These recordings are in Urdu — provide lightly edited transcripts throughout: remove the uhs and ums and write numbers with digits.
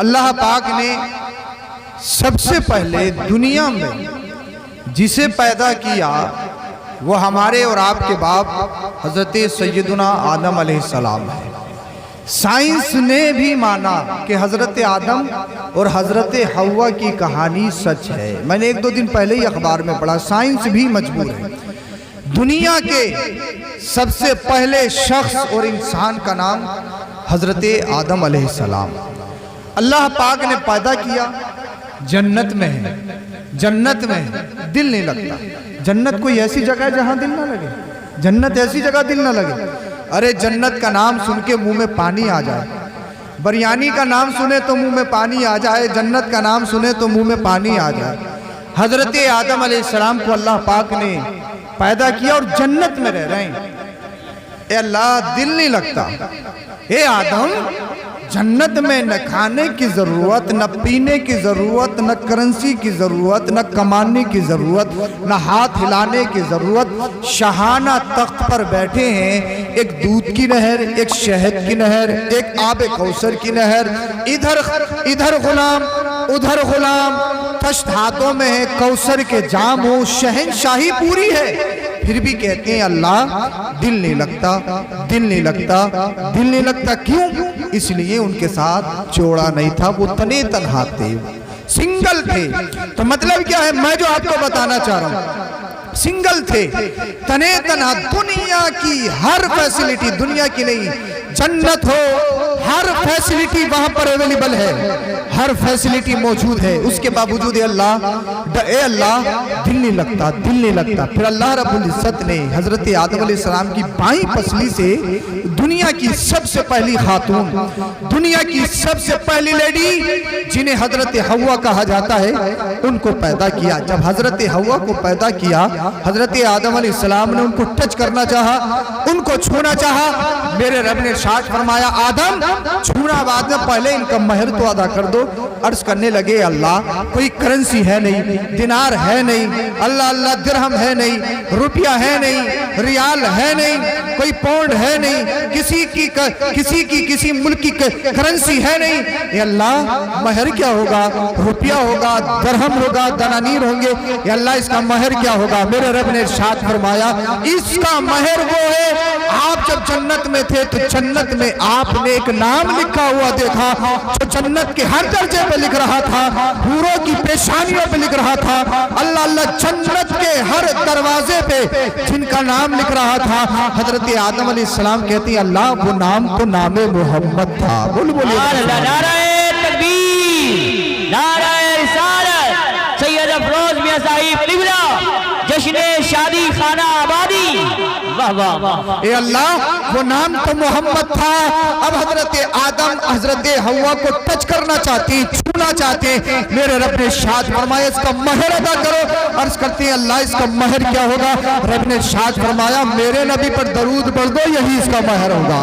اللہ پاک نے سب سے پہلے دنیا میں جسے پیدا کیا وہ ہمارے اور آپ کے باپ حضرت سیدنا آدم علیہ السلام ہے۔ سائنس نے بھی مانا کہ حضرت آدم اور حضرت حوا کی کہانی سچ ہے۔ میں نے 1-2 دن پہلے ہی اخبار میں پڑھا، سائنس بھی مجبور ہے۔ دنیا کے سب سے پہلے شخص اور انسان کا نام حضرت آدم علیہ السلام۔ اللہ پاک نے پیدا کیا، جنت میں ہے، جنت میں ہے، دل نہیں لگتا۔ جنت کوئی ایسی جگہ ہے جہاں دل نہ لگے؟ جنت ایسی جگہ دل نہ لگے؟ ارے جنت کا نام سن کے منہ میں پانی آ جائے، بریانی کا نام سنے تو منہ میں پانی آ جائے، جنت کا نام سنے تو منہ میں پانی آ جائے۔ حضرت آدم علیہ السلام کو اللہ پاک نے پیدا کیا اور جنت میں رہ رہے ہیں۔ اے اللہ، دل نہیں لگتا۔ اے آدم، جنت میں نہ کھانے کی ضرورت، نہ پینے کی ضرورت، نہ کرنسی کی ضرورت، نہ کمانے کی ضرورت، نہ ہاتھ ہلانے کی ضرورت۔ شاہانہ تخت پر بیٹھے ہیں، ایک دودھ کی نہر، ایک شہد کی نہر، ایک آب کوثر کی نہر، ادھر غلام ادھر غلام، تشت ہاتھوں میں ہے، کوثر کے جام ہو، شہنشاہی پوری ہے۔ پھر بھی کہتے ہیں اللہ دل نہیں لگتا، دل نہیں لگتا، دل نہیں لگتا۔ کیوں؟ اس لیے ان کے ساتھ جوڑا نہیں تھا، وہ تنے تنہا تھے، سنگل تھے۔ تو مطلب کیا ہے میں جو آپ کو بتانا چاہ رہا ہوں، سنگل تھے، تنے تنہا۔ دنیا کی ہر فیسلٹی، دنیا کی نہیں، جنت ہو، ہر فیسلٹی وہاں پر اویلیبل ہے، ہر فیسلٹی موجود ہے، اس کے باوجود اے اللہ دل نہیں لگتا، دل نہیں لگتا۔ پھر اللہ رب العزت نے حضرت آدم علیہ السلام کی بائیں پسلی سے دنیا کی سب سے پہلی خاتون، دنیا کی سب سے پہلی لیڈی جنہیں حضرت حوا کہا جاتا ہے، ان کو پیدا کیا۔ جب حضرت حوا کو پیدا کیا، حضرت آدم علیہ السلام نے ان کو ٹچ کرنا چاہا، ان کو چھونا چاہا، میرے رب نے ارشاد فرمایا آدم چھونا بعد میں، پہلے ان کا مہر تو ادا کر دو۔ عرض کرنے لگے اللہ کوئی کرنسی ہے نہیں، دینار ہے نہیں، اللہ درہم ہے نہیں، روپیہ ہے نہیں، ریال ہے نہیں، کوئی پاؤنڈ ہے نہیں، کسی ملک کی کرنسی ہے نہیں۔ اے اللہ مہر کیا ہوگا؟ روپیہ ہوگا، درہم ہوگا، دنانیر ہوں گے۔ اے اللہ اس کا مہر کیا ہوگا؟ میرے رب نے ارشاد فرمایا اس کا مہر وہ ہے، آپ جب جنت میں تھے تو جنت میں آپ نے ایک نام لکھا ہوا دیکھا جو جنت کے ہر درجے پہ لکھ رہا تھا، حوروں کی پیشانیوں پہ لکھ رہا تھا۔ اللہ جنت کے ہر دروازے پہ جن کا نام لکھ رہا تھا، حضرت آدم علیہ السلام کہتی ہیں اللہ وہ نام تو نام محمد تھا۔ بولیے نعرہ تکبیر، نعرہ رسالت، سید افروز میاں صاحب قبلہ، جشن شادی خانہ آبادی۔ واہ واہ واہ۔ اے اللہ وہ نام تو محمد تھا۔ اب حضرت آدم حضرت حوا کو ٹچ کرنا چاہتی، چھونا چاہتے، میرے رب نے ارشاد فرمایا اس کا مہر ادا کرو۔ عرض کرتے ہیں اللہ اس کا مہر کیا ہوگا؟ رب نے ارشاد فرمایا میرے نبی پر درود پڑھ دو، یہی اس کا مہر ہوگا۔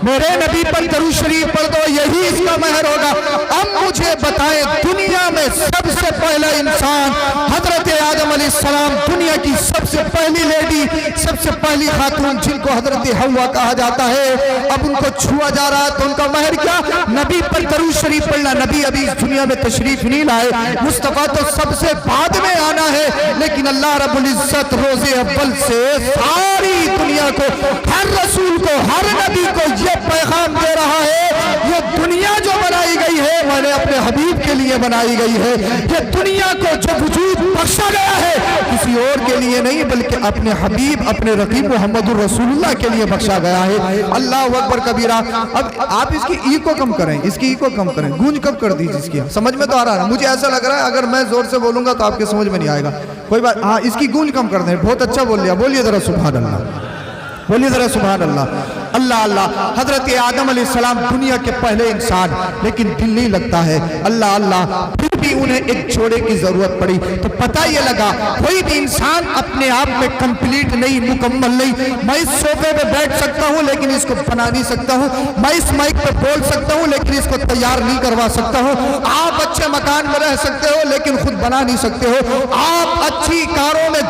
میرے نبی پر درود شریف پڑھ دو، یہی اس کا مہر ہوگا۔ اب مجھے بتائیں دنیا میں سب سے پہلا انسان حضرت آدم علیہ السلام، دنیا کی سب سے پہلی لیڈی، سب سے پہلی خاتون جن کو حضرت حوا کہا جاتا ہے، اب ان کو چھوا جا رہا ہے تو ان کا مہر کیا؟ نبی پر درود شریف پڑھنا۔ نبی ابھی اس دنیا میں تشریف نہیں لائے، مصطفیٰ تو سب سے بعد میں آنا ہے، لیکن اللہ رب العزت روز اول سے ساری دنیا کو، ہر رسول کو، ہر نبی کو یہ پیغام دے رہا ہے یہ دنیا جو بنائی گئی ہے میں نے اپنے حبیب کے لیے بنائی گئی ہے۔ یہ دنیا کو جو وجود بخشا گیا ہے کسی اور کے لیے نہیں بلکہ اپنے حبیب اپنے رقیب محمد الرسول اللہ کے لیے بخشا گیا ہے۔ اللہ اکبر کبیرہ۔ اب آپ اس کی ای کو کم کریں، اس کی ای کو کم کریں، گونج کم کر دیجیے اس کی۔ سمجھ میں تو آ رہا ہے، مجھے ایسا لگ رہا ہے اگر میں زور سے بولوں گا تو آپ کے سمجھ میں نہیں آئے گا، کوئی بات، ہاں اس کی گونج کم کر دیں۔ بہت اچھا بول لیا، بولیے ذرا سبحان اللہ، بولیے ذرا سبحان اللہ۔ اللہ حضرت آدم علیہ السلام دنیا کے پہلے انسان، لیکن دل نہیں لگتا ہے۔ اللہ پھر بھی انہیں ایک جوڑے کی ضرورت پڑی تو پتہ یہ لگا کوئی بھی انسان اپنے آپ میں کمپلیٹ نہیں، مکمل نہیں۔ میں اس صوفے پہ بیٹھ سکتا ہوں لیکن اس کو بنا نہیں سکتا ہوں، میں اس مائک پہ بول سکتا ہوں لیکن اس کو تیار نہیں کروا سکتا ہوں۔ آپ اچھے مکان میں رہ سکتے ہو لیکن خود بنا نہیں سکتے ہو، آپ اچھی کاروں میں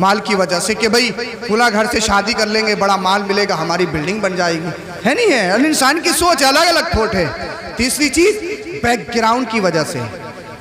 مال کی وجہ سے کہ بھئی فلاں گھر سے شادی کر لیں گے بڑا مال ملے گا ہماری بلڈنگ بن جائے گی، ہے نہیں ہے؟ انسان کی سوچ الگ الگ کھوٹ ہے۔ تیسری چیز بیک گراؤنڈ کی وجہ سے،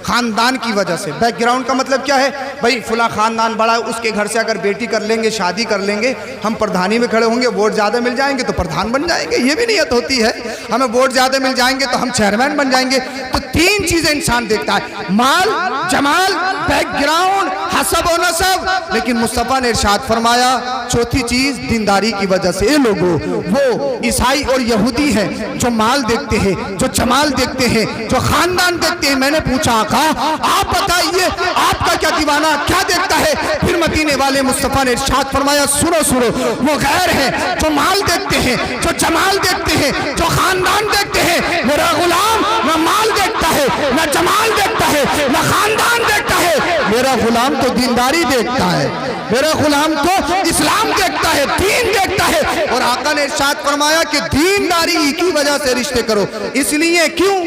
خاندان کی وجہ سے۔ بیک گراؤنڈ کا مطلب کیا ہے؟ بھئی فلاں خاندان بڑا ہے، اس کے گھر سے اگر بیٹی کر لیں گے، شادی کر لیں گے، ہم پردھانی میں کھڑے ہوں گے، ووٹ زیادہ مل جائیں گے تو پردھان بن جائیں گے، یہ بھی نیت ہوتی ہے۔ ہمیں ووٹ زیادہ مل جائیں گے تو ہم چیئرمین بن جائیں گے۔ تو تین چیزیں انسان دیکھتا ہے، مال، جمال، بیک گراؤنڈ، حسب و نسب۔ لیکن مصطفیٰ نے ارشاد فرمایا چوتھی چیز دینداری کی وجہ سے۔ اے لوگو، وہ عیسائی اور یہودی ہیں جو مال دیکھتے ہیں، جو جمال دیکھتے ہیں، جو خاندان دیکھتے ہیں۔ میں نے پوچھا آقا آپ بتائیے آپ کا کیا دیوانہ کیا دیکھتا ہے؟ پھر مدینے والے مصطفیٰ نے ارشاد فرمایا سنو سنو، وہ غیر ہیں جو مال دیکھتے ہیں، جو جمال دیکھتے ہیں، جو خاندان دیکھتے ہیں۔ میرا غلام نہ مال دیکھتا ہے، نہ جمال دیکھتا ہے، نہ خاندان دیکھتا ہے، میرا غلام تو دینداری دیکھتا ہے، میرا غلام تو اسلام دیکھتا ہے، دین دیکھتا ہے۔ اور آقا نے ارشاد فرمایا کہ دینداری کی وجہ سے رشتے کرو۔ اس لیے کیوں؟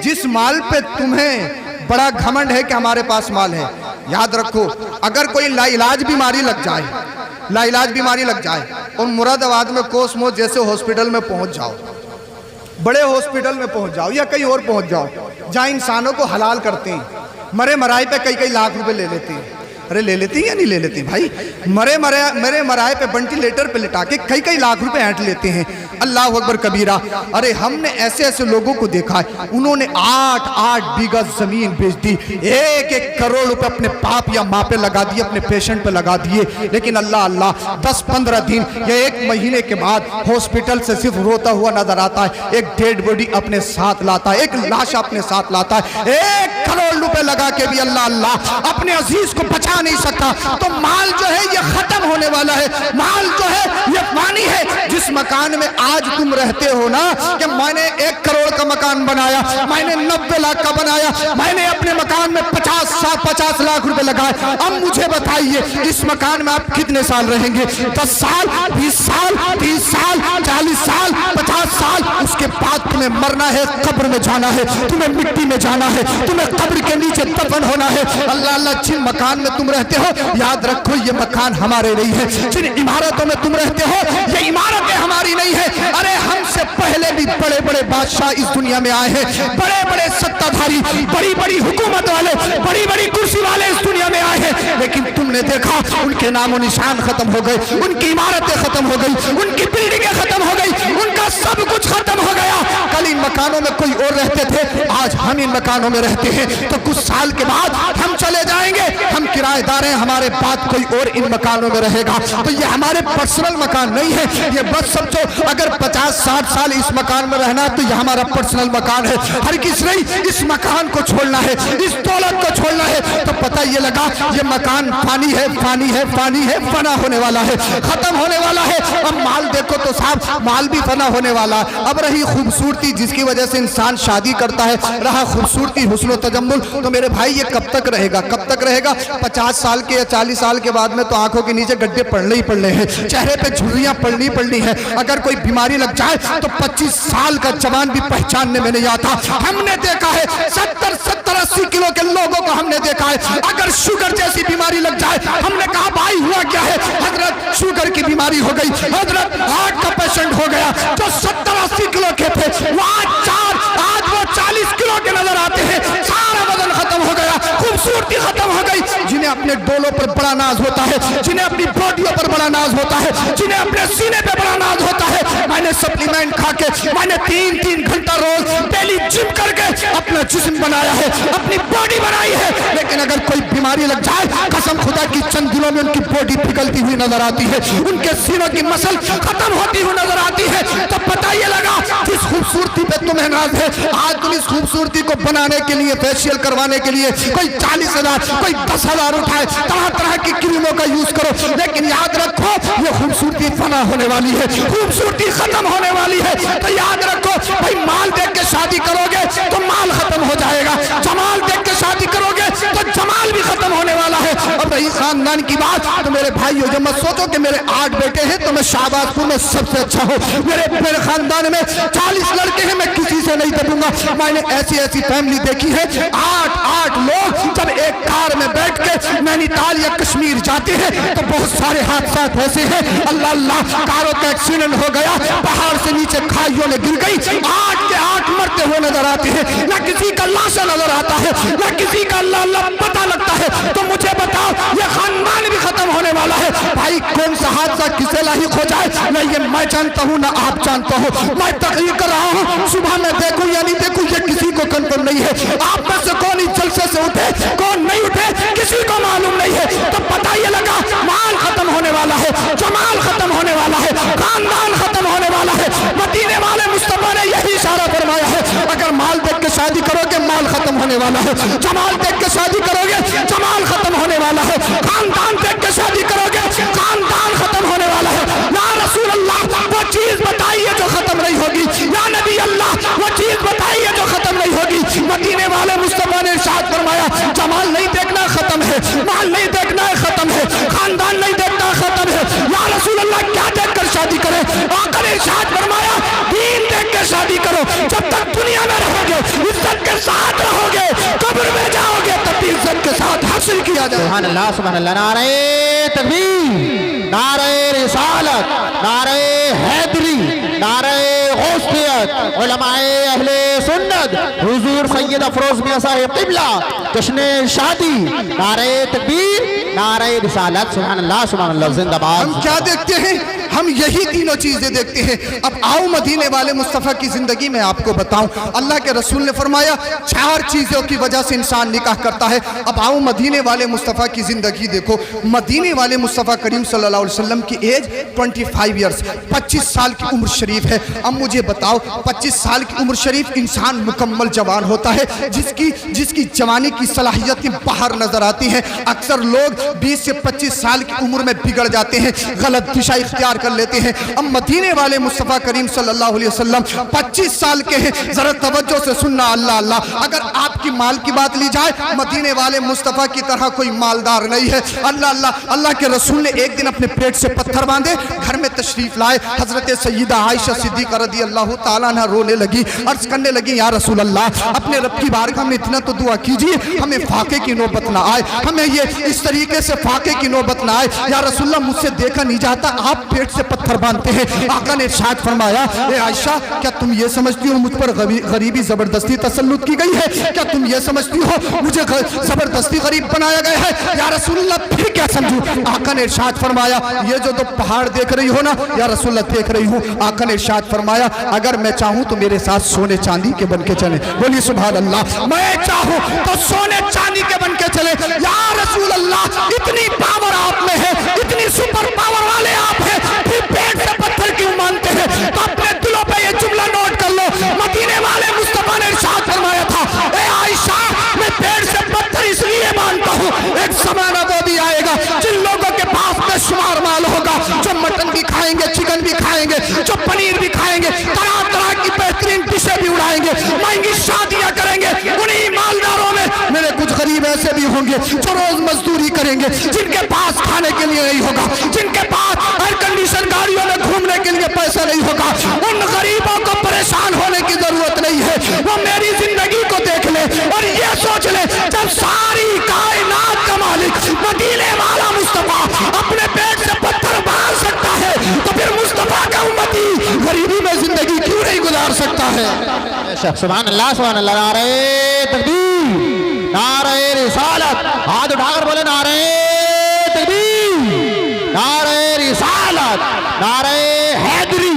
جس مال پہ تمہیں بڑا گھمنڈ ہے کہ ہمارے پاس مال ہے، یاد رکھو اگر کوئی لا علاج بیماری لگ جائے، لا علاج بیماری لگ جائے اور مراد آباد میں کوسمو جیسے ہاسپٹل میں پہنچ جاؤ، بڑے ہاسپٹل میں پہنچ جاؤ یا کہیں اور پہنچ جاؤ جہاں انسانوں کو حلال کرتے ہیں، مرے مرائے پہ کئی لاکھ روپے لے لیتے ہیں۔ ارے لے لیتے ہیں یا نہیں لے لیتے ہیں بھائی؟ مرے مرائے پہ وینٹیلیٹر پہ لٹا کے کئی لاکھ روپے اینٹ لیتے ہیں۔ اللہ اکبر کبیرہ۔ ارے ہم نے ایسے لوگوں کو دیکھا ہے، انہوں نے 8 بیگہ زمین بیچ دی، 1 کروڑ روپے اپنے باپ یا ماں پہ لگا دیے، اپنے پیشنٹ پہ لگا دیے، لیکن اللہ 10-15 دن یا 1 مہینے کے بعد ہاسپٹل سے صرف روتا ہوا نظر آتا ہے، ایک ڈیڈ باڈی اپنے ساتھ لاتا ہے، ایک لاش اپنے ساتھ لاتا ہے۔ 1 کروڑ روپے لگا کے بھی اللہ اپنے عزیز کو بچا نہیں سکتا۔ تو مال جو ہے یہ ختم ہونے والا ہے، مال جو ہے یہ فانی ہے۔ جس مکان میں آج تم رہتے ہو نا کہ میں نے 1 کروڑ کا مکان بنایا، میں نے 90 لاکھ کا بنایا، میں نے اپنے مکان میں 50 لاکھ روپے لگائے، اب مجھے بتائیے اس مکان میں آپ کتنے سال رہیں گے؟ 10 سال، 20 سال، 30 سال، 40 سال، 50 سال؟ اس کے بعد تمہیں مرنا ہے، قبر میں جانا ہے، تمہیں مٹی میں جانا ہے، تمہیں قبر کے نیچے دفن ہونا ہے۔ اللہ جن مکان میں تم رہتے ہو یاد رکھو یہ مکان ہمارے نہیں ہے، جن عمارتوں میں تم رہتے ہو یہ عمارتیں ہماری نہیں ہیں۔ ارے ہم سے پہلے بھی بڑے بادشاہ اس دنیا میں آئے ہیں، بڑے ستادھاری، بڑی حکومت والے، بڑی کرسی والے اس دنیا میں آئے ہیں، لیکن تم نے دیکھا ان کے نام و نشان ختم ہو گئے، ان کی عمارتیں ختم ہو گئی، ان کی بلڈنگیں ختم ہو گئی، ان کا سب کچھ ختم ہو گیا۔ کل ان مکانوں میں کوئی اور رہتے تھے، آج ہم ان مکانوں میں رہتے ہیں، تو کچھ سال کے بعد ہم چلے جائیں گے، ہم کرایہ دار ہیں، ہمارے بعد کوئی اور ان مکانوں میں رہے گا۔ تو یہ ہمارے پرسنل مکان نہیں ہے، یہ بس سمجھو اگر 50-60 سال اس مکان میں رہنا تو یہ ہمارا پرسنل مکان ہے، ہر کس نہیں اس مکان کو چھوڑنا ہے، اس دولت کو چھوڑنا ہے۔ تو پتہ یہ لگا یہ مکان فانی ہے، فنا ہونے والا ہے، ختم ہونے والا ہے۔ اب مال دیکھو تو صاحب مال بھی فنا ہونے والا ہے۔ اب رہی خوبصورتی جس کی وجہ سے انسان شادی کرتا ہے، رہا خوبصورتی، حسن و تجمل، تو میرے بھائی یہ کب تک رہے گا؟ 50 سال کے یا 40 سال کے بعد میں تو آنکھوں کے نیچے گڈھے پڑنے ہی پڑنے ہیں، چہرے پہ جھریاں پڑنی ہیں۔ اگر کوئی بیماری لگ جائے تو 25 سال کا جوان بھی پہچاننے میں نہیں آتا۔ ہم نے دیکھا ہے 70-80 کلو کے لوگوں کو ہم نے دیکھا ہے، اگر شوگر جیسی بیماری لگ جائے ہم نے کہا بھائی ہوا کیا ہے؟ حضرت شوگر کی بیماری ہو گئی، حضرت ہارٹ کا پیشنٹ ہو گیا۔ جو 70-80 کلو کے تھے وہ آج وہ 40 کلو کے نظر آتے ہیں، سارا وزن ختم ہو گیا، خوبصورتی ختم ہو گئی۔ جنہیں اپنے ڈولوں پر بڑا ناز ہوتا ہے، جنہیں اپنی باڈیوں پر بڑا ناز ہوتا ہے، جنہیں اپنے سینے پہ بڑا ناز ہوتا ہے، میں نے سپلیمنٹ کھا کے، میں نے 3 گھنٹہ روز ڈیلی جم کر کے اپنا جسم بنایا ہے، اپنی باڈی بنائی ہے، لیکن اگر کوئی بیماری لگ جائے قسم خدا کی چند دنوں میں ان کی باڈی پگھلتی ہوئی نظر آتی ہے، ان کے سینوں کی مسل ختم ہوتی ہوئی نظر آتی ہے۔ تو پتہ یہ لگا جس خوبصورتی پہ تمہیں ناز ہے، آج تم اس خوبصورتی کو بنانے کے لیے، فیشیل کروانے کے لیے کوئی 40,000 کوئی 10,000 اٹھائے، طرح کی کریموں کا یوز کرو، لیکن یاد رکھو یہ خوبصورتی فنا ہونے والی ہے، خوبصورتی ختم ہونے والی ہے۔ تو یاد رکھو بھائی مال دیکھ کے شادی کرو گے تو مال ختم ہو جائے گا، جمال دیکھ کے شادی کرو گے تو جمال بھی ختم ہونے والا ہے۔ اب رہی خاندان کی بات تو میرے بھائیو یہ مت سوچو کہ میرے 8 بیٹے ہیں تو میں شہباز پور میں سب سے اچھا ہوں، میرے خاندان میں 40 لڑکے ہیں، میں کسی سے نہیں دبوں گا۔ میں نے ایسی فیملی دیکھی ہے 8 لوگ جب ایک کار میں بیٹھ کے نینی تال یا کشمیر جاتے ہیں تو بہت سارے حادثات ایسے ہیں، اللہ اللہ، کاروں کا ایکسیڈنٹ ہو گیا، پہاڑ سے نیچے کھائیوں میں گر گئی، 8 کے 8 مرتے ہوئے نظر آتے ہیں، نہ کسی کا لاشا نظر آتا ہے، نہ کسی کا اللہ اللہ پتہ لگتا ہے۔ تو مجھے بتاؤ یہ خاندان بھی ختم ہونے والا ہے، بھائی کون سا حادثہ کسے لاحق ہو جائے نہ یہ میں جانتا ہوں نہ آپ جانتا ہو۔ میں تقریر کر رہا ہوں، صبح میں دیکھوں یا نہیں دیکھوں یہ کسی کو کنفرم نہیں ہے، آپ میں سے کون اس جلسے سے اٹھے کون نہیں اٹھے کسی کو معلوم نہیں ہے، تو پتہ یہ لگا مال ختم ہونے والا ہے، جمال ختم ہونے والا ہے، خاندان ختم ہونے والا ہے۔ مدینے والے مصطفیٰ نے یہی اشارہ فرمایا ہے، اگر مال دیکھ کے شادی کرو گے مال ختم ہونے والا ہے، جمال دیکھ کے شادی کرو گے جمال ختم ہونے والا ہے، خاندان دیکھ کے شادی کرو گے خاندان ختم ہونے والا ہے۔ یا رسول اللہ وہ چیز بتائیے جو ختم نہیں ہوگی، یا نبی اللہ وہ چیز بتائیے جو ختم نہیں ہوگی۔ مدینے والے مصطفیٰ نے ارشاد فرمایا جمال نہیں دیکھنا ختم ہے، مال نہیں دیکھنا ختم ہے، خاندان نہیں دیکھنا ختم ہے۔ یا رسول اللہ کیا دیکھ کر شادی کرے؟ آقا نے ارشاد فرمایا دین دیکھ کے شادی کرو، جب تک دنیا میں رہو گے عزت کے ساتھ رہو گے، قبر میں جاؤ گے تب بھی عزت کے ساتھ حاصل کیا جائے۔ سبحان اللہ سبحان اللہ، نعرہ تکبیر، نعرہ رسالت، نعرہ حیدری، نعرہ غوثیت، علماء اہل سنت، حضور سید افروز میاں صاحب قبلہ، جشن شادی، نعرہ تکبیر، نعرہ رسالت، سبحان اللہ سبحان اللہ، زندہ باد۔ ہم کیا دیکھتے ہیں؟ ہم یہی تینوں چیزیں دیکھتے ہیں۔ اب آؤ مدینے والے مصطفیٰ کی زندگی میں آپ کو بتاؤں، اللہ کے رسول نے فرمایا 4 چیزوں کی وجہ سے انسان نکاح کرتا ہے۔ اب آؤ مدینے والے مصطفیٰ کی زندگی دیکھو۔ مدینے والے مصطفیٰ کریم صلی اللہ علیہ وسلم کی ایج 25 ایئرز، 25 سال کی عمر شریف ہے۔ اب مجھے بتاؤ 25 سال کی عمر شریف انسان مکمل جوان ہوتا ہے، جس کی جوانی کی صلاحیتیں باہر نظر آتی ہیں۔ اکثر لوگ 20 سے 25 سال کی عمر میں بگڑ جاتے ہیں، غلط دشا اختیار کر لیتے ہیں۔ اب مدینے والے مصطفیٰ کریم صلی اللہ علیہ وسلم 25 سال کے ہیں، ذرا توجہ سے سننا اللہ اللہ۔ اگر آپ کی مال کی بات لی جائے مدینے والے مصطفیٰ کی طرح کوئی مالدار نہیں ہے۔ اللہ اللہ، اللہ کے رسول نے ایک دن اپنے پیٹ سے پتھر باندھے گھر میں تشریف لائے، حضرت سیدہ عائشہ صدیقہ رضی اللہ تعالیٰ عنہ رونے لگی، عرض کرنے لگی یا رسول اللہ اپنے رب کی بارگاہ میں اتنا تو دعا کیجیے ہمیں فاقے کی نوبت نہ آئے، ہمیں یہ اس طریقے سے فاقے کی نوبت نہ آئے۔ یا رسول اللہ مجھ سے دیکھا نہیں جاتا آپ پیٹ سے پتھر باندھتے ہیں۔ آقا نے ارشاد فرمایا اے عائشہ کیا تم یہ سمجھتی ہو مجھ پر غریبی زبردستی تسلط کی گئی ہے؟ کیا تم یہ سمجھتی ہو مجھے زبردستی غریب بنایا گیا ہے؟ یا رسول اللہ پھر کیا سمجھوں؟ آقا نے ارشاد فرمایا یہ جو پہاڑ دیکھ رہی ہو نا یا رسول اللہ دیکھ رہی ہوں۔ آقا نے ارشاد فرمایا اگر میں چاہوں تو میرے ساتھ سونے چاندی کے بن کے چلے، بولیے سبحان اللہ، میں چاہوں تو سونے چاندی کے بن کے چلے۔ یا رسول اللہ اتنی پاور آپ میں ہے، اتنی سپر پاور والے آپ ہیں، پھر پیٹ سے پتھر کیوں مانتے ہیں؟ تو اپنے دلوں پہ یہ جملہ نوٹ کر لو، مدینے والے مصطفیٰ نے ارشاد فرمایا تھا اے عائشہ میں پیٹ سے پتھر اس لیے مانتا ہوں ایک زمانہ وہ بھی آئے گا جن لوگوں کے پاس بے شمار مال ہوگا، جو مٹن بھی کھائیں گے، چکن بھی کھائیں گے، جو پنیر بھی کھائیں گے، طرح طرح کی بہترین ڈشیں بھی اڑائیں گے، مہنگی شادیاں کریں گے۔ انہی مالداروں میں میرے کچھ غریب ایسے بھی ہوں گے جو روز مزدوری کریں گے، جن کے پاس کھانے کے لیے نہیں ہوگا، جن کے پاس ایئر کنڈیشن گاڑیوں میں گھومنے کے لیے پیسہ نہیں ہوگا۔ ان غریبوں کو پریشان ہونے کی ضرورت نہیں ہے، وہ میری زندگی کو دیکھ لے اور یہ سوچ لے جب ساری کائنات کا مالک مدینے والا مصطفیٰ اپنے پیٹ سے پتھر باندھ سکتا ہے تو پھر مصطفیٰ کا امتی غریبی میں زندگی کیوں نہیں گزار سکتا ہے؟ سبحان اللہ سبحان اللہ، نعرہ تکبیر، نعرہ رسالت، ہاتھ اٹھا کر بولے نعرہ تکبیر، نعرہ رسالت، نعرہ حیدری،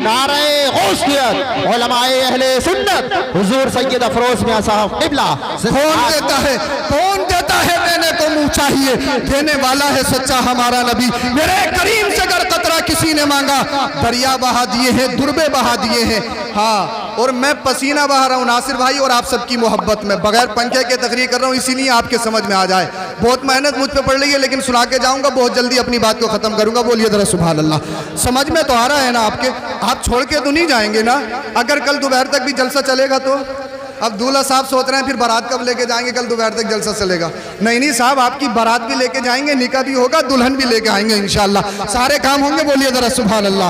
نعرہ غوثیت، علماء اہل سنت، حضور سید افروز میاں صاحب قبلہ۔ کون دیتا ہے؟ کون دیتا ہے؟ دینے کو منہ چاہیے، دینے والا ہے سچا ہمارا نبی۔ میرے کریم سے اگر قطرہ کسی نے مانگا دریا بہا دیے ہیں، دربے بہا دیے ہیں۔ ہاں اور میں پسینہ بہا رہا ہوں ناصر بھائی اور آپ سب کی محبت میں، بغیر پنکھے کے تقریر کر رہا ہوں اسی لیے آپ کے سمجھ میں آ جائے۔ بہت محنت مجھ پہ پڑ رہی ہے لیکن سنا کے جاؤں گا، بہت جلدی اپنی بات کو ختم کروں گا۔ بولیے ذرا سبحان اللہ۔ سمجھ میں تو آ رہا ہے نا آپ کے؟ آپ چھوڑ کے تو نہیں جائیں گے نا؟ اگر کل دوپہر تک بھی جلسہ چلے گا تو اب دولہا صاحب سوچ رہے ہیں پھر بارات کب لے کے جائیں گے، کل دوپہر تک جلسہ چلے گا؟ نہیں صاحب، آپ کی بارات بھی لے کے جائیں گے، نکاح بھی ہوگا، دلہن بھی لے کے آئیں گے انشاءاللہ، سارے کام ہوں گے۔ بولیے ذرا سبحان اللہ۔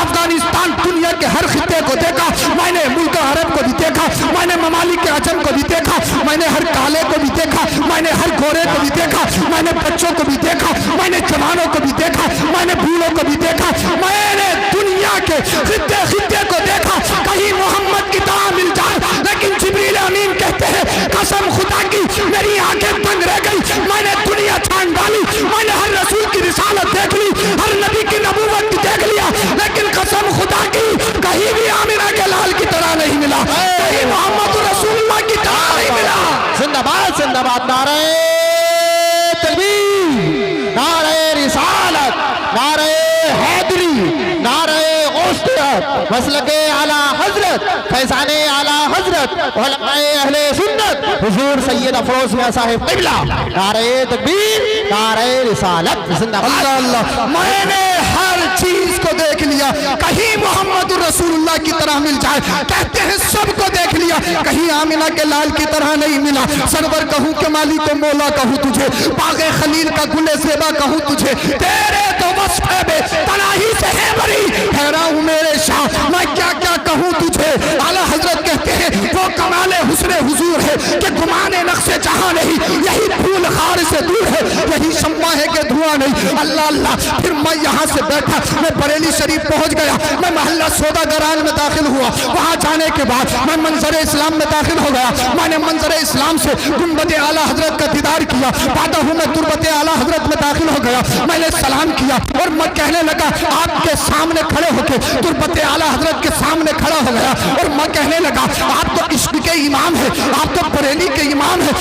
افغانستان، دنیا کے ہر خطے کو دیکھا، میں نے ملک عرب کو بھی دیکھا، میں نے ممالک عجم کو بھی دیکھا، میں نے ہر کالے کو بھی دیکھا، میں نے ہر گورے کو بھی دیکھا، میں نے بچوں کو بھی دیکھا، میں نے جوانوں کو بھی دیکھا، میں نے بوڑھوں کو بھی دیکھا، میں نے دنیا کے خطے خطے کو دیکھا، کہیں محمد کی طرح مل جائے، لیکن جبریل امین کہتے ہیں قسم خدا کی میری آنکھیں بند رہ گئی، میں نے دنیا چھان ڈالی، میں نے ہر رسول کی رسالت دیکھ لی، ہر نبی کی نبوت کی دیکھ لیا، لیکن قسم خدا کی کہیں بھی آمنہ کے لال کی طرح نہیں ملا، کہیں محمد رسول اللہ کی طرح نہیں ملا۔ زندہ باد، زندہ باد، نعرہ تکبیر، نعرہ رسالت، نعرہ حیدری، نعرہ غوثیت، مسلک اعلی حضرت، فیضان اعلی حضرت، علماء اہل سنت، حضور سید افروز میاں صاحب قبلہ، نعرہ تکبیر، نعرہ رسالت، زندہ باد۔ اللہ اللہ، میں نے ہر چیز کو دیکھ لیا، کہیں محمد رسول اللہ کی طرح مل جائے، کہتے ہیں سب کو دیکھ لیا، کہیں آمنہ کے لال کی طرح نہیں ملا، سرور کہوں کہ مالک و مولا کہوں تجھے، باغ خلیل کا گل زیبا کہوں تجھے، تیرے تو وصف بے تناہی سے ہے بری، حیران ہوں میرے شاہ میں کیا کیا کہوں تجھے۔ اعلیٰ حضرت کہتے ہیں وہ کمال حسن حضور ہے کہ گمان نقش جہاں نہیں، یہی پھول خار سے دور ہے، یہی شمع ہے کہ دھواں نہیں۔ اللہ اللہ، پھر میں یہاں سے بیٹھا، میں بریلی شریف پہنچ گیا، میں محلہ سوداگران میں داخل ہوا، وہاں جانے کے بعد میں منظر اسلام میں داخل ہو گیا، میں نے منظر اسلام سے گنبد اعلیٰ حضرت کا دیدار کیا، بعد ہوں میں تربت اعلیٰ حضرت میں داخل ہو گیا، میں نے سلام کیا اور میں کہنے لگا آپ کے سامنے کھڑے ہو کے تربت اعلیٰ حضرت کے سامنے کھڑا ہو گیا اور میں کہنے لگا آپ تو عشق کے امام ہیں، آپ تو بریلی کے امام ہیں،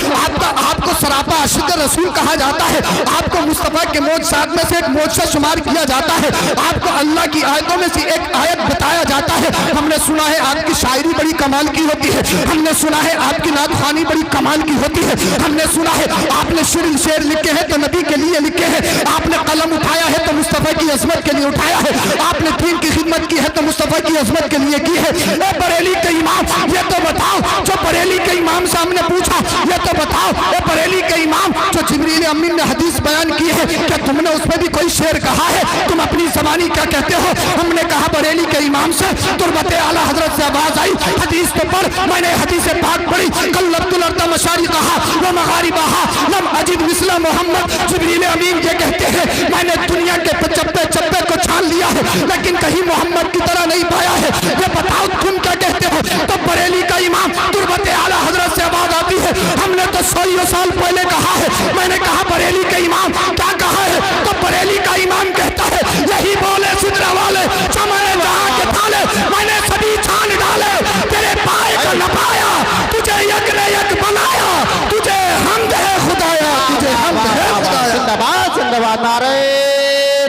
آپ کو سراپا عاشق رسول کہا جاتا ہے، آپ کو مصطفیٰ کے معجزات میں سے ایک معجزہ شمار کیا جاتا ہے، آپ کو اللہ کی آیتوں میں سے ایک آیت بتایا جاتا ہے، ہم نے سنا ہے آپ کی شاعری بڑی کمال کی ہوتی ہے، ہم نے سنا ہے آپ کی نعت خوانی بڑی کمال کی ہوتی ہے، ہم نے سنا ہے آپ نے شعر لکھے ہیں تو نبی کے لیے لکھے ہیں، آپ نے قلم اٹھایا ہے تو مصطفیٰ کی عظمت کے لیے اٹھایا ہے، آپ نے دین کی خدمت کی ہے تو مصطفیٰ کی عظمت کے لیے کی ہے۔ اے بریلی کے امام یہ تو بتاؤ، جو بریلی کے امام سے ہم نے پوچھا یہ تو بتاؤ، اے بریلی کے امام جو جبریل امین نے حدیث بیان کی ہے کہ تم نے اس میں بھی کوئی شعر کہا ہے، تم اپنی زبانی کیا کہتے ہو؟ ہم نے کہا بریلی کے امام سے تربت اعلیٰ حضرت سے آواز آئی حدیث تو پڑھ، میں نے حدیث پاک پڑھی، قلبت الارض مشارقہا و مغاربہا لم اجد مثل محمد، جبریل امین یہ کہتے ہیں میں نے دنیا کے چپے چپے کو چھان لیا ہے لیکن کہیں محمد کی طرح نہیں پایا ہے، یہ بتاؤ تم کیا کہتے ہو؟ تو بریلی کا امام تربت اعلیٰ حضرت سے آواز آتی ہے ہم نے تو 100 سال پہلے کہا ہے، میں نے کہا بریلی کے امام کیا کہا ہے؟ تو بریلی کا امام کہتا ہے یہی بولے سدرا والے چمنے جہاں کے تھالے، میں نے سبھی چھان ڈالے، تیرے پائے کا نہ پایا، تجھے یک نے یک بنایا، تجھے حمد ہے خدایا، تجھے حمد ہے خدایا۔ زندہ باد، زندہ باد، نعرہ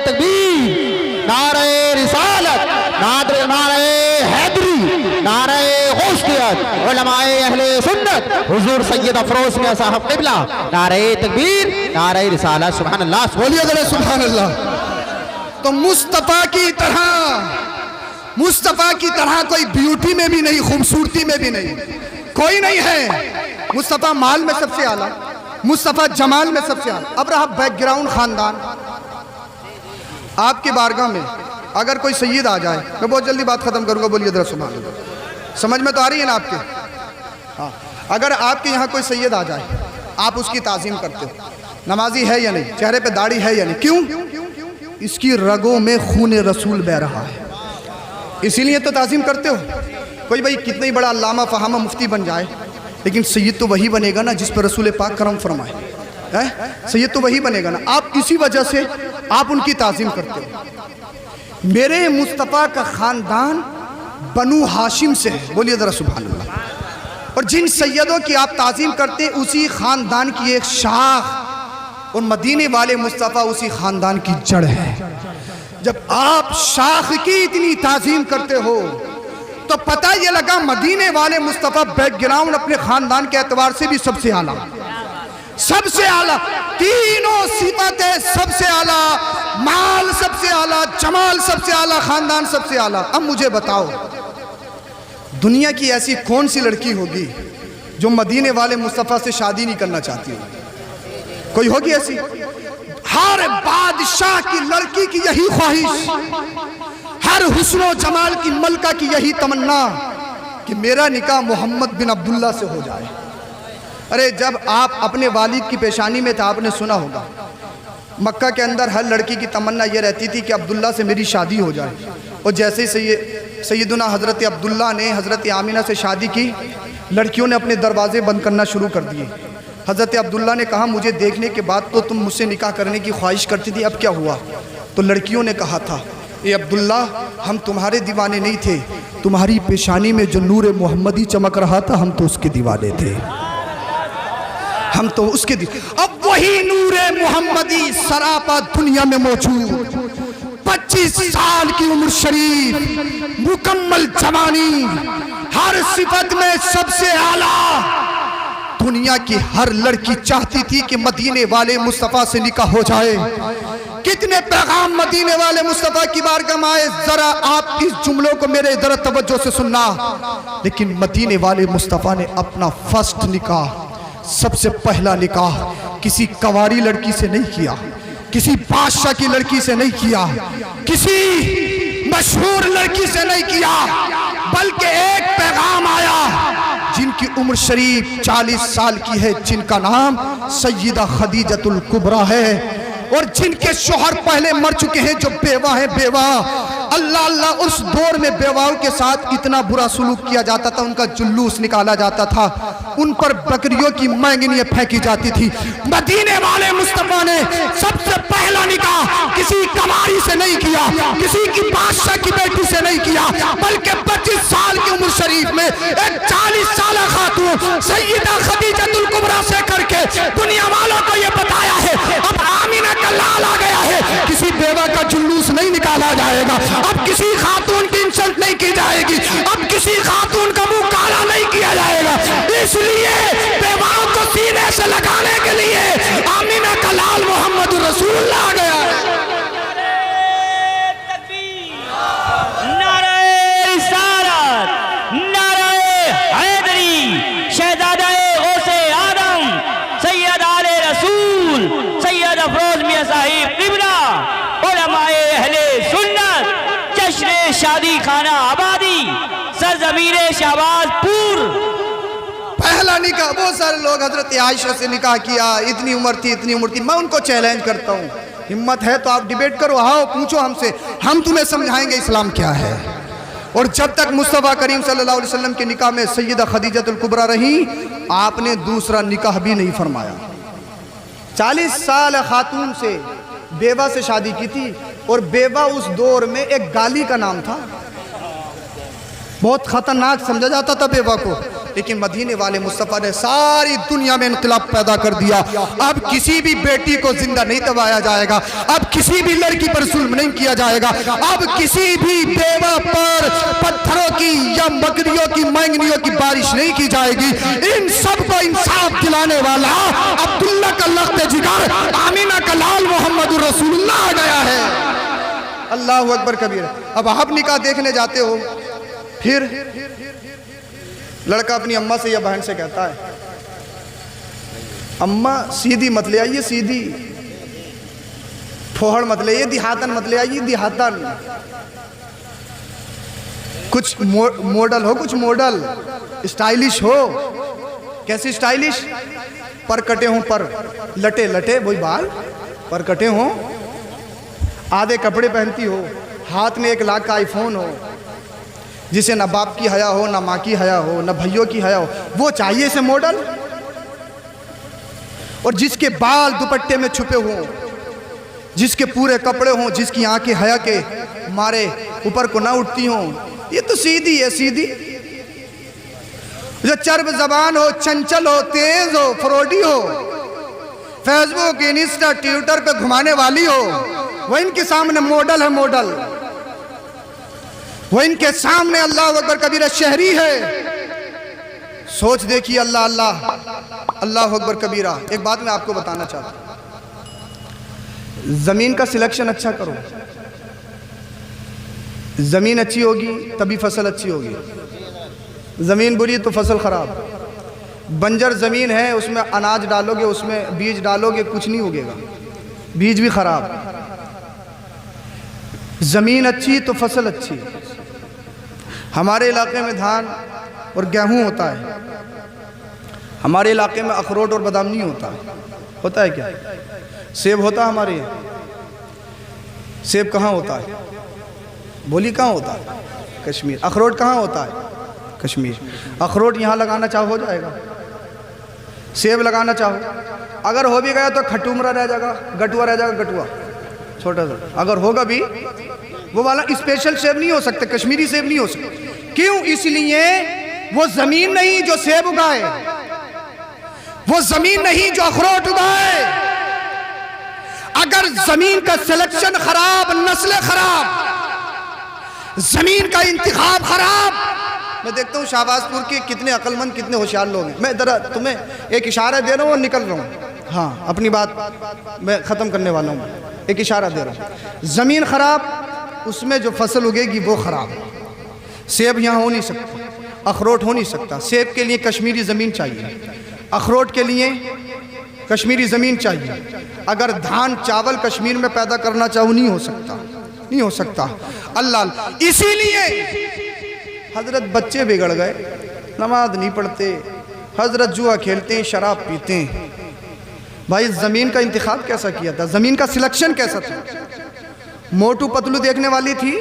تکبیر، نعرہ رسالت، نعرہ حیدری، نعرہ غوثیت، علماء اہل سنت، حضور سید افروز میاں صاحب قبلہ، نعرہ تکبیر، نعرہ رسالت، سبحان اللہ، بولیے ذرا سبحان اللہ۔ تو مصطفیٰ کی طرح کوئی بیوٹی میں بھی نہیں، خوبصورتی میں بھی نہیں، کوئی نہیں ہے۔ مصطفیٰ مال میں سب سے اعلیٰ، مصطفیٰ جمال میں سب سے اعلیٰ۔ اب رہا بیک گراؤنڈ خاندان، آپ کی بارگاہ میں اگر کوئی سید آ جائے، میں بہت جلدی بات ختم کروں گا، بولیے ذرا سبحان اللہ، سمجھ میں تو آ رہی ہے نا آپ کے؟ ہاں، اگر آپ کے یہاں کوئی سید آ جائے، آپ اس کی تعظیم کرتے ہو، نمازی ہے یا نہیں، چہرے پہ داڑھی ہے یا نہیں، کیوں؟ اس کی رگوں میں خون رسول بہ رہا ہے، اسی لیے تو تعظیم کرتے ہو۔ کوئی بھائی کتنا ہی بڑا علامہ فہامہ مفتی بن جائے لیکن سید تو وہی بنے گا نا جس پر رسول پاک کرم فرمائے، سید تو وہی بنے گا نا، آپ اسی وجہ سے آپ ان کی تعظیم کرتے ہو۔ میرے مصطفیٰ کا خاندان بنو ہاشم سے ہے، بولیے ذرا سبحان اللہ، اور جن سیدوں کی آپ تعظیم کرتے ہیں اسی خاندان کی ایک شاخ، اور مدینے والے مصطفیٰ اسی خاندان کی جڑ ہے۔ جب آپ شاخ کی اتنی تعظیم کرتے ہو تو پتہ یہ لگا مدینے والے مصطفیٰ بیک گراؤنڈ اپنے خاندان کے اعتبار سے بھی سب سے اعلیٰ، سب سے اعلیٰ، تینوں صفتیں سب سے اعلیٰ، مال سب سے اعلیٰ، جمال سب سے اعلیٰ، خاندان سب سے اعلیٰ۔ اب مجھے بتاؤ دنیا کی ایسی کون سی لڑکی ہوگی جو مدینے والے مصطفیٰ سے شادی نہیں کرنا چاہتی ہو؟ کوئی ہوگی ایسی؟ ہر بادشاہ کی لڑکی کی یہی خواہش، ہر حسن و جمال کی ملکہ کی یہی تمنا کہ میرا نکاح محمد بن عبداللہ سے ہو جائے۔ ارے جب آپ اپنے والد کی پیشانی میں تھے، آپ نے سنا ہوگا مکہ کے اندر ہر لڑکی کی تمنا یہ رہتی تھی کہ عبداللہ سے میری شادی ہو جائے۔ اور جیسے سیدنا حضرت عبداللہ نے حضرت آمینہ سے شادی کی، لڑکیوں نے اپنے دروازے بند کرنا شروع کر دیے۔ حضرت عبداللہ نے کہا مجھے دیکھنے کے بعد تو تم مجھ سے نکاح کرنے کی خواہش کرتی تھی، اب کیا ہوا؟ تو لڑکیوں نے کہا تھا اے عبداللہ ہم تمہارے دیوانے نہیں تھے، تمہاری پیشانی میں جو نور محمدی چمک رہا تھا ہم تو اس کے دیوانے تھے، ہم تو اس کے اب وہی نور محمدی سراپا دنیا میں موجود، 25 سال کی عمر شریف، مکمل جوانی، ہر صفت میں سب سے اعلیٰ۔ دنیا کی ہر لڑکی چاہتی تھی کہ مدینے والے مصطفیٰ سے نکاح ہو جائے۔ کتنے پیغام مدینے والے مصطفیٰ کی بارگاہ میں آئے، ذرا آپ اس جملوں کو میرے ذرا توجہ سے سننا۔ لیکن مدینے والے مصطفیٰ نے اپنا فرسٹ نکاح، سب سے پہلا نکاح کسی کنواری لڑکی سے نہیں کیا، کسی بادشاہ کی لڑکی سے نہیں کیا، کسی مشہور لڑکی سے نہیں کیا، بلکہ ایک پیغام آیا جن کی عمر شریف 40 سال کی ہے، جن کا نام سیدہ خدیجۃ الکبریٰ ہے، اور جن کے شوہر پہلے مر چکے ہیں، جو بیوہ ہیں بیوہ۔ اللہ اللہ، اس دور میں بیواؤں کے ساتھ اتنا برا سلوک کیا جاتا تھا، ان کا جلوس نکالا جاتا تھا، ان پر بکریوں کی مینگنیاں پھینکی جاتی تھی۔ مدینے والے مصطفیٰ نے سب سے پہلا نکاح کسی کنواری سے نہیں کیا، کسی کی بادشاہ کی بیٹی سے نہیں کیا، بلکہ 25 سال کی عمر شریف میں ایک 40 سالہ خاتون سیدہ خدیجۃ الکبریٰ سے کر کے دنیا والوں کو یہ بتایا ہے اب آمینہ کا لال آ گیا ہے، کسی بیوہ کا جلوس نہیں نکالا جائے گا، اب کسی خاتون کی انسلٹ نہیں کی جائے گی، اب کسی خاتون کا منہ کالا نہیں کیا جائے گا۔ اس لیے بیواؤں کو سینے سے لگانے کے لیے آمینہ کا لال محمد رسول اللہ آ گیا ہے۔ نعرہ رسالت، نعرہ حیدری، شہزادہ غوث آدم سید آل رسول سید افروز میاں صاحب قبلہ، علماء اہل سنت، جشن شادی خانہ آبادی، سرزمین شہباز پور۔ پہلا نکاح بہت سارے لوگ حضرت عائشہ سے نکاح کیا، اتنی عمر تھی اتنی عمر تھی۔ میں ان کو چیلنج کرتا ہوں، ہمت ہے تو آپ ڈیبیٹ کرو، آؤ پوچھو ہم سے، ہم تمہیں سمجھائیں گے اسلام کیا ہے۔ اور جب تک مصطفیٰ کریم صلی اللہ علیہ وسلم کے نکاح میں سیدہ خدیجۃ الکبریٰ رہی، آپ نے دوسرا نکاح بھی نہیں فرمایا۔ 40 سال خاتون سے بیوہ سے شادی کی تھی، اور بیوہ اس دور میں ایک گالی کا نام تھا، بہت خطرناک سمجھا جاتا تھا بیوہ کو۔ لیکن مدینے والے مصطفیٰ نے ساری دنیا میں انقلاب پیدا کر دیا۔ اب کسی بھی بیٹی کو زندہ نہیں دبایا جائے گا، اب کسی بھی لڑکی پر ظلم نہیں کیا جائے گا، اب کسی بھی بیوہ پر پتھروں کی یا بکریوں کی مینگنیوں کی بارش نہیں کی جائے گی۔ ان سب کو انصاف دلانے والا عبداللہ کا لخت جگر، آمینہ کا لال محمد رسول اللہ آ گیا ہے۔ اللہ اکبر کبیر۔ اب آپ نکاح دیکھنے جاتے ہو، پھر لڑکا اپنی اماں سے یا بہن سے کہتا ہے اماں سیدھی مت لے آئیے، سیدھی پھوہڑ مت لے آئیے، دیہاتن مت لے آئیے، دیہاتن، کچھ ماڈل ہو، کچھ ماڈل اسٹائلش ہو۔ کیسی اسٹائلش؟ پر کٹے ہوں، پر لٹے لٹے وہی بال پر کٹے ہوں، آدھے کپڑے پہنتی ہو، ہاتھ میں 1 لاکھ کا آئی فون ہو، جسے نہ باپ کی حیا ہو، نہ ماں کی حیا ہو، نہ بھائیوں کی حیا ہو، وہ چاہیے اسے ماڈل۔ اور جس کے بال دوپٹے میں چھپے ہوں، جس کے پورے کپڑے ہوں، جس کی آنکھیں حیا کے مارے اوپر کو نہ اٹھتی ہوں، یہ تو سیدھی ہے، سیدھی۔ جو چرب زبان ہو، چنچل ہو، تیز ہو، فروڈی ہو، فیس بک، انسٹا، ٹویٹر پہ گھمانے والی ہو، وہ ان کے سامنے ماڈل ہے، ماڈل۔ وہ ان کے سامنے اللہ اکبر کبیرہ شہری ہے۔ سوچ دیکھیے، اللہ اللہ اللہ اکبر کبیرہ۔ ایک بات میں آپ کو بتانا چاہتا ہوں، زمین کا سلیکشن اچھا کرو، زمین اچھی ہوگی تبھی فصل اچھی ہوگی، زمین بری تو فصل خراب۔ بنجر زمین ہے، اس میں اناج ڈالو گے، اس میں بیج ڈالو گے، کچھ نہیں ہوگے گا۔ بیج بھی خراب، زمین اچھی تو فصل اچھی۔ ہمارے علاقے میں دھان اور گیہوں ہوتا ہے، ہمارے علاقے میں اخروٹ اور بادام نہیں ہوتا۔ ہوتا ہے کیا؟ سیب ہوتا ہے ہمارے یہاں؟ سیب کہاں ہوتا ہے؟ بولی کہاں ہوتا ہے؟ کشمیر۔ اخروٹ کہاں ہوتا ہے؟ کشمیر۔ اخروٹ یہاں لگانا چاہو ہو جائے گا، سیب لگانا چاہو، اگر ہو بھی گیا تو کھٹومرا رہ جائے گا، گٹوا رہ جائے گا، گٹوا چھوٹا سا، اگر ہوگا بھی وہ والا اسپیشل سیب نہیں ہو سکتے، کشمیری سیب نہیں ہو سکتے۔ کیوں؟ اس لیے وہ زمین نہیں جو سیب اگائے، وہ زمین نہیں جو اخروٹ اگائے۔ اگر زمین کا سلیکشن خراب، نسل خراب، زمین کا انتخاب خراب۔ میں دیکھتا ہوں شہباز پور کے کتنے عقل مند، کتنے ہوشیار لوگ ہیں۔ میں ذرا تمہیں ایک اشارہ دے رہا ہوں اور نکل رہا ہوں، ہاں اپنی بات میں ختم کرنے والا ہوں، ایک اشارہ دے رہا ہوں۔ زمین خراب، اس میں جو فصل اگے گی وہ خراب۔ سیب یہاں ہو نہیں سکتا، اخروٹ ہو نہیں سکتا۔ سیب کے لیے کشمیری زمین چاہیے، اخروٹ کے لیے کشمیری زمین چاہیے۔ اگر دھان چاول کشمیر میں پیدا کرنا چاہو نہیں ہو سکتا، نہیں ہو سکتا۔ اللہ، اسی لیے حضرت بچے بگڑ گئے، نماز نہیں پڑھتے، حضرت جوا کھیلتے ہیں، شراب پیتے ہیں۔ بھائی زمین کا انتخاب کیسا کیا تھا؟ زمین کا سلیکشن کیسا تھا؟ موٹو پتلو دیکھنے والی تھی؟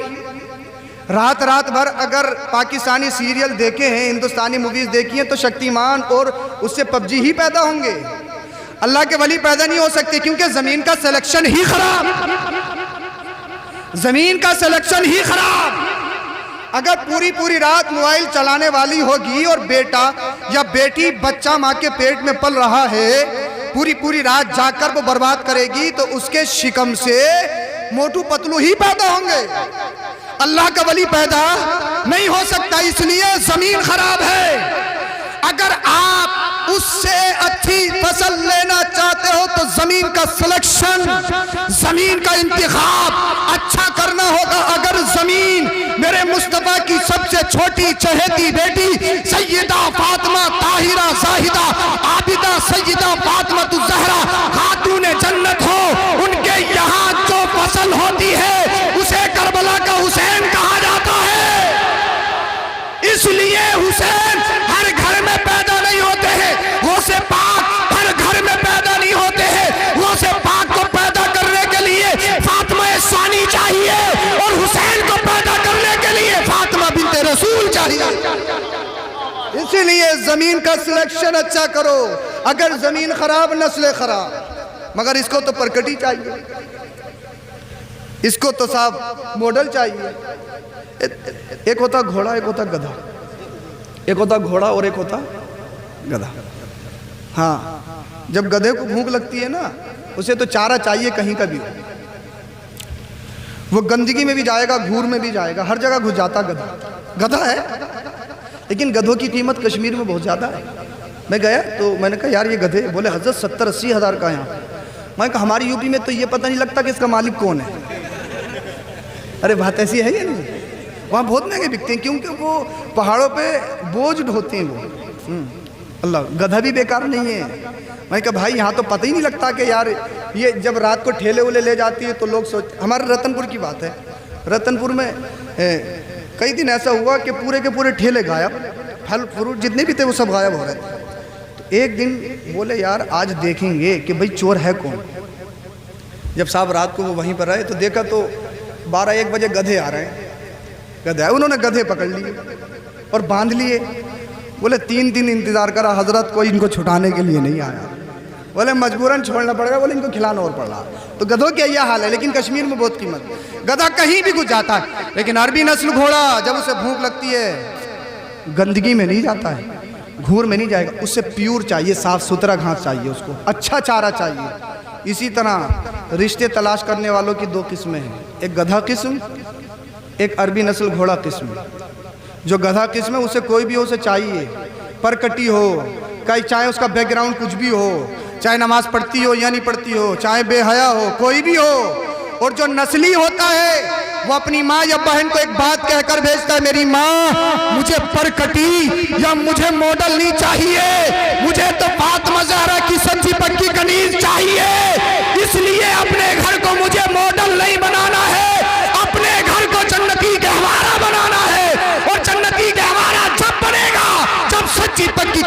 رات رات بھر اگر پاکستانی سیریل دیکھے ہیں، ہندوستانی موویز دیکھی ہیں تو شکتیمان اور اس سے پب جی ہی پیدا ہوں گے، اللہ کے ولی پیدا نہیں ہو سکتے، کیونکہ زمین کا سلیکشن ہی خراب، زمین کا سلیکشن ہی خراب۔ اگر پوری رات موبائل چلانے والی ہوگی اور بیٹا یا بیٹی بچہ ماں کے پیٹ میں پل رہا ہے، پوری رات جا کر وہ برباد کرے گی تو اس کے شکم سے موٹو پتلو ہی پیدا ہوں گے، اللہ کا ولی پیدا نہیں ہو سکتا۔ اس لیے زمین خراب ہے۔ اگر آپ اس سے اچھی فصل لینا چاہتے ہو تو زمین کا سلیکشن، زمین کا انتخاب اچھا کرنا ہوگا۔ اگر زمین میرے مصطفیٰ کی سب سے چھوٹی چہیتی بیٹی سیدہ فاطمہ طاہرہ زاہدہ عابدہ سیدہ فاطمہ الزہرا خاتون جنت ہو، ان کے یہاں جو فصل ہوتی ہے اسے کربلا کا حسین کہا جاتا ہے۔ اس لیے حسین ہر گھر میں پیدا نہیں ہوتے ہیں، غوث پاک ہر گھر میں پیدا نہیں ہوتے ہیں۔ غوث پاک کو پیدا کرنے کے لیے فاطمہ ثانی چاہیے اور حسین کو پیدا کرنے کے لیے فاطمہ بنت رسول چاہیے۔ اسی لیے زمین کا سلیکشن اچھا کرو۔ اگر زمین خراب، نسل خراب، مگر اس کو تو پرکٹی چاہیے، اس کو تو صاحب ماڈل چاہیے۔ ایک ہوتا گھوڑا، ایک ہوتا گدھا، ایک ہوتا گھوڑا اور ایک ہوتا گدھا۔ ہاں، جب گدھے کو بھوک لگتی ہے نا، اسے تو چارہ چاہیے کہیں کا بھی ہو۔ وہ گندگی میں بھی جائے گا، گھور میں بھی جائے گا، ہر جگہ گھس جاتا گدھا۔ گدھا ہے، لیکن گدھوں کی قیمت کشمیر میں بہت زیادہ ہے۔ میں گیا تو میں نے کہا یار یہ گدھے، بولے حضرت 70-80 ہزار کا یہاں۔ میں کہا ہماری یو پی میں تو یہ پتہ نہیں لگتا کہ اس کا مالک کون ہے۔ ارے بات ایسی ہے یا نہیں؟ وہاں بہت مہنگے بکتے ہیں کیونکہ وہ پہاڑوں پہ بوجھ ڈھوتے ہیں وہ۔ اللہ، گدھا بھی بیکار نہیں ہے۔ میں کہا بھائی یہاں تو پتہ ہی نہیں لگتا کہ یار یہ جب رات کو ٹھیلے والے لے جاتی ہے تو لوگ ہمارے رتن پور کی بات ہے، رتن پور میں کئی دن ایسا ہوا کہ پورے کے پورے ٹھیلے غائب، پھل فروٹ جتنے بھی تھے وہ سب غائب ہو رہے تھے۔ تو ایک دن بولے یار آج دیکھیں گے کہ بھئی چور ہے کون۔ جب صاحب رات کو وہ وہیں پر رہے تو دیکھا تو 12-1 بجے گدھے آ رہے ہیں، گدھے آئے، انہوں نے گدھے پکڑ لیے اور باندھ لیے۔ بولے 3 دن انتظار کرا حضرت، کوئی ان کو چھٹانے کے لیے نہیں آیا۔ بولے مجبوراً چھوڑنا پڑے گا، بولے ان کو کھلانا اور پڑ رہا۔ تو گدھوں کی یہ حال ہے، لیکن کشمیر میں بہت قیمت۔ گدھا کہیں بھی گھس جاتا ہے، لیکن عربی نسل گھوڑا جب اسے بھوک لگتی ہے گندگی میں نہیں جاتا ہے، گھور میں نہیں جائے گا، اس سے پیور چاہیے، صاف ستھرا گھاس چاہیے، اس کو اچھا چارہ چاہیے۔ اسی طرح رشتے تلاش کرنے والوں کی 2 قسمیں ہیں، ایک گدھا قسم، ایک عربی نسل گھوڑا قسم۔ جو گدھا قسم ہے اسے کوئی بھی ہو، اسے چاہیے پرکٹی ہو، چاہے اس کا بیک گراؤنڈ کچھ بھی ہو، چاہے نماز پڑھتی ہو یا نہیں پڑھتی ہو، چاہے بے حیا ہو، کوئی بھی ہو۔ اور جو نسلی ہوتا ہے وہ اپنی ماں یا بہن کو ایک بات کہہ کر بھیجتا ہے، میری ماں مجھے پرکٹی یا مجھے ماڈل نہیں چاہیے، مجھے تو فاطمہ زہرا کی سچی پکی کنیز چاہیے۔ اس لیے اپنے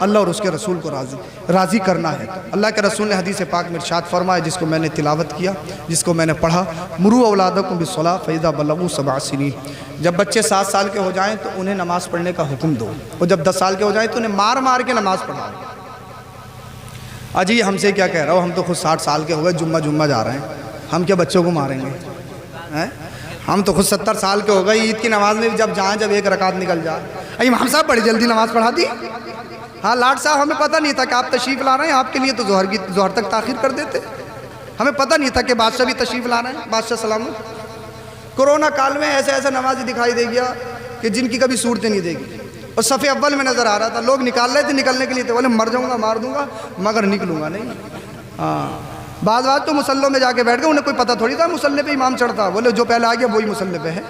اللہ اور اس کے رسول کو راضی کرنا ہے۔ اللہ کے رسول نے حدیث پاک میں ارشاد فرمایا، جس کو میں نے تلاوت کیا، جس کو میں نے پڑھا، مروا اولادکم بالصلاۃ فاذا بلغوا 7 سنین، جب بچے 7 سال کے ہو جائیں تو انہیں نماز پڑھنے کا حکم دو، اور جب 10 سال کے ہو جائیں تو انہیں مار مار کے نماز پڑھاؤ۔ اجی ہم سے کیا کہہ رہا ہو، ہم تو خود 60 سال کے ہو گئے، جمعہ جا رہے ہیں، ہم کیا بچوں کو ماریں گے؟ ہم تو خود 70 سال کے ہو گئے، عید کی نماز میں جب جائیں، جب 1 رکعت نکل جائے، امام صاحب بڑی جلدی نماز پڑھا دی۔ ہاں لاٹ صاحب، ہمیں پتہ نہیں تھا کہ آپ تشریف لا رہے ہیں، آپ کے لیے تو ظہر تک تاخیر کر دیتے، ہمیں پتہ نہیں تھا کہ بادشاہ بھی تشریف لا رہے ہیں، بادشاہ سلامت۔ کرونا کال میں ایسے نمازی دکھائی دے گیا کہ جن کی کبھی صورتیں نہیں دے گی، اور صف اول میں نظر آ رہا تھا، لوگ نکال رہے تھے، نکلنے کے لیے تھے، بولے مر جاؤں گا، مار دوں گا، مگر نکلوں گا نہیں۔ ہاں بعض تو مسلوں میں جا کے بیٹھ گئے، انہیں کوئی پتہ تھوڑی تھا مسلے پہ امام چڑھتا، بولے جو پہلے آ گیا وہی مسلے پہ ہے۔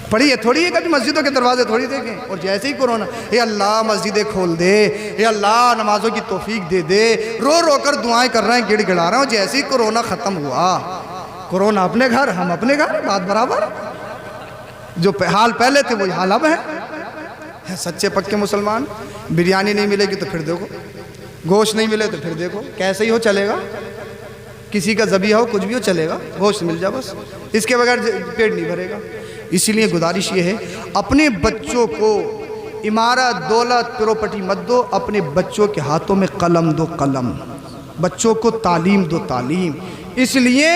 پڑھی ہے تھوڑی ہے، کبھی مسجدوں کے دروازے تھوڑی دیکھیں، اور جیسے ہی کورونا، اے اللہ مسجدیں کھول دے، اے اللہ نمازوں کی توفیق دے دے، رو رو کر دعائیں کر رہے ہیں، گڑ گڑا رہے ہیں، اور جیسے ہی کورونا ختم ہوا، کورونا اپنے گھر، ہم اپنے گھر، بات برابر، جو حال پہلے تھے وہی حال اب ہے۔ سچے پکے مسلمان، بریانی نہیں ملے گی تو پھر دیکھو، گوشت نہیں ملے تو پھر دیکھو، کیسے ہی ہو چلے گا، کسی کا ذبیحہ ہو، کچھ بھی ہو چلے گا، گوشت مل جائے بس، اس کے بغیر پیٹ نہیں بھرے گا۔ اسی لیے گزارش یہ ہے، اپنے بچوں کو عمارت، دولت، پراپرٹی مت دو، اپنے بچوں کے ہاتھوں میں قلم دو، قلم، بچوں کو تعلیم دو، تعلیم۔ اس لیے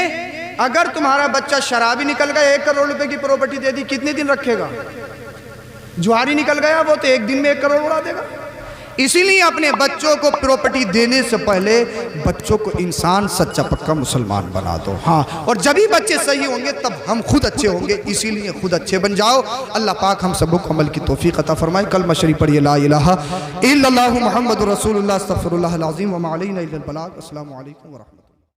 اگر تمہارا بچہ شرابی نکل گیا، 1 کروڑ روپے کی پراپرٹی دے دی، کتنے دن رکھے گا؟ جواری نکل گیا، وہ تو 1 دن میں 1 کروڑ اڑا دے گا۔ اسی لیے اپنے بچوں کو پراپرٹی دینے سے پہلے بچوں کو انسان سچا پکا مسلمان بنا دو۔ ہاں، اور جب ہی بچے صحیح ہوں گے تب ہم خود اچھے ہوں گے، اسی لیے خود اچھے بن جاؤ۔ اللہ پاک ہم سب کو عمل کی توفیق عطا فرمائے۔ کلمہ شریف پڑھیے، لا الہ الا اللہ محمد رسول اللہ، استغفر اللہ العظیم وما علینا الا البلاغ۔ السلام علیکم ورحمۃ اللہ۔